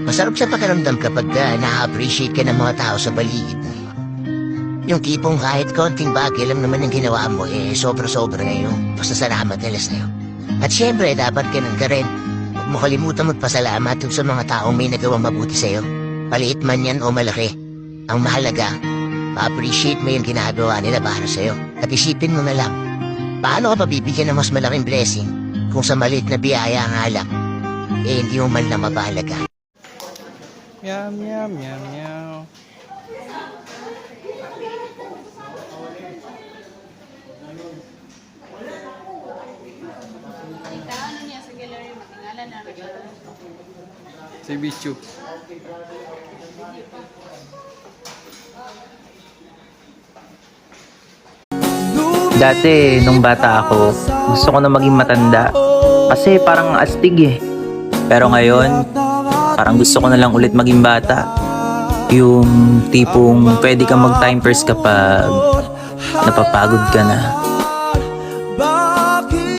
Masarap sa pakiramdam kapag na-appreciate ka ng mga tao sa paligid mo. Yung tipong kahit konting bagay lang naman ang ginawa mo, sobra-sobra na yung pasasalamat nila sa'yo. At syempre, dapat ganun ka rin. Huwag mo kalimutan magpasalamat sa mga taong may nagawang mabuti sa'yo. Paliit man yan o malaki. Ang mahalaga, ma-appreciate mo yung ginagawa nila para sa'yo. At isipin mo na lang, paano ka mabibigyan ng mas malaking blessing kung sa maliit na biyaya nga lang, hindi mo man lang mapahalaga. Meow, meow, meow, meow. Ano niya sa gallery, matingala na rin. Si Bichu. Dati, nung bata ako, gusto ko na maging matanda. Kasi parang astig eh. Pero ngayon, parang gusto ko na lang ulit maging bata. Yung tipong pwede kang mag-time first kapag napapagod ka na.